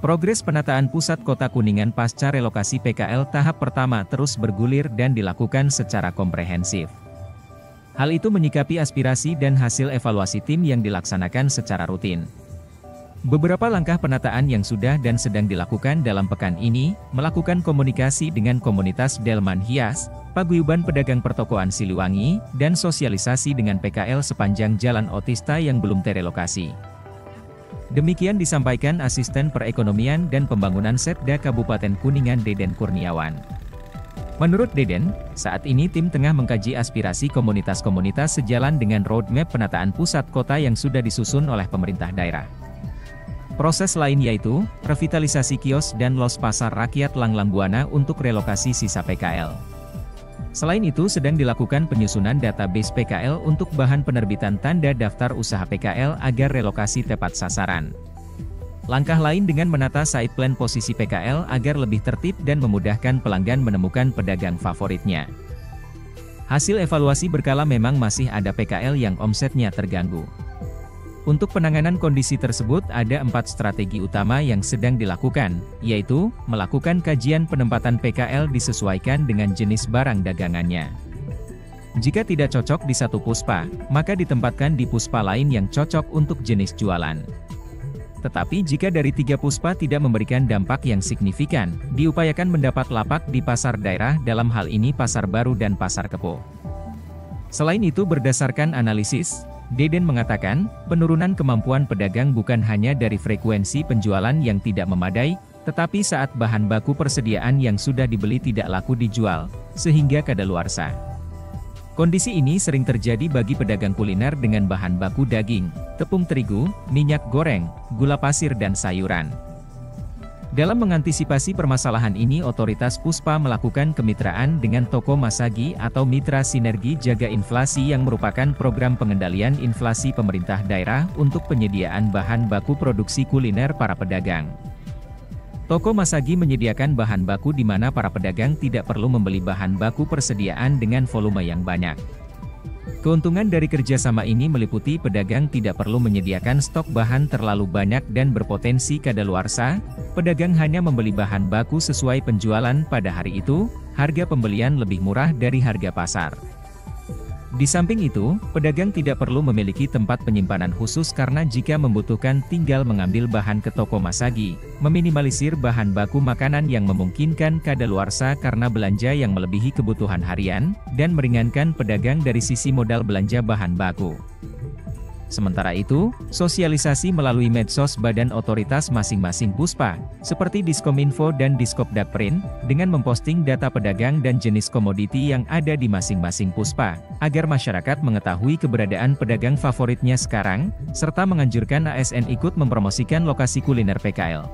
Progres penataan pusat kota Kuningan pasca relokasi PKL tahap pertama terus bergulir dan dilakukan secara komprehensif. Hal itu menyikapi aspirasi dan hasil evaluasi tim yang dilaksanakan secara rutin. Beberapa langkah penataan yang sudah dan sedang dilakukan dalam pekan ini, melakukan komunikasi dengan komunitas Delman Hias, Paguyuban Pedagang Pertokoan Siliwangi, dan sosialisasi dengan PKL sepanjang Jalan Otista yang belum terelokasi. Demikian disampaikan Asisten Perekonomian dan Pembangunan Setda Kabupaten Kuningan Deden Kurniawan. Menurut Deden, saat ini tim tengah mengkaji aspirasi komunitas-komunitas sejalan dengan roadmap penataan pusat kota yang sudah disusun oleh pemerintah daerah. Proses lain yaitu, revitalisasi kios dan los pasar rakyat Langlang Buana untuk relokasi sisa PKL. Selain itu sedang dilakukan penyusunan database PKL untuk bahan penerbitan tanda daftar usaha PKL agar relokasi tepat sasaran. Langkah lain dengan menata side plan posisi PKL agar lebih tertib dan memudahkan pelanggan menemukan pedagang favoritnya. Hasil evaluasi berkala memang masih ada PKL yang omsetnya terganggu. Untuk penanganan kondisi tersebut ada 4 strategi utama yang sedang dilakukan, yaitu, melakukan kajian penempatan PKL disesuaikan dengan jenis barang dagangannya. Jika tidak cocok di satu puspa, maka ditempatkan di puspa lain yang cocok untuk jenis jualan. Tetapi jika dari 3 puspa tidak memberikan dampak yang signifikan, diupayakan mendapat lapak di pasar daerah dalam hal ini Pasar Baru dan Pasar Kepo. Selain itu berdasarkan analisis, Deden mengatakan, penurunan kemampuan pedagang bukan hanya dari frekuensi penjualan yang tidak memadai, tetapi saat bahan baku persediaan yang sudah dibeli tidak laku dijual, sehingga kadaluarsa. Kondisi ini sering terjadi bagi pedagang kuliner dengan bahan baku daging, tepung terigu, minyak goreng, gula pasir dan sayuran. Dalam mengantisipasi permasalahan ini otoritas Puspa melakukan kemitraan dengan Toko Masagi atau Mitra Sinergi Jaga Inflasi yang merupakan program pengendalian inflasi pemerintah daerah untuk penyediaan bahan baku produksi kuliner para pedagang. Toko Masagi menyediakan bahan baku di mana para pedagang tidak perlu membeli bahan baku persediaan dengan volume yang banyak. Keuntungan dari kerjasama ini meliputi pedagang tidak perlu menyediakan stok bahan terlalu banyak dan berpotensi kadaluarsa, pedagang hanya membeli bahan baku sesuai penjualan pada hari itu, harga pembelian lebih murah dari harga pasar. Di samping itu, pedagang tidak perlu memiliki tempat penyimpanan khusus karena jika membutuhkan tinggal mengambil bahan ke toko Masagi, meminimalisir bahan baku makanan yang memungkinkan kadaluarsa karena belanja yang melebihi kebutuhan harian, dan meringankan pedagang dari sisi modal belanja bahan baku. Sementara itu, sosialisasi melalui medsos badan otoritas masing-masing Puspa, seperti Diskominfo dan Diskopdakprin, dengan memposting data pedagang dan jenis komoditi yang ada di masing-masing Puspa, agar masyarakat mengetahui keberadaan pedagang favoritnya sekarang, serta menganjurkan ASN ikut mempromosikan lokasi kuliner PKL.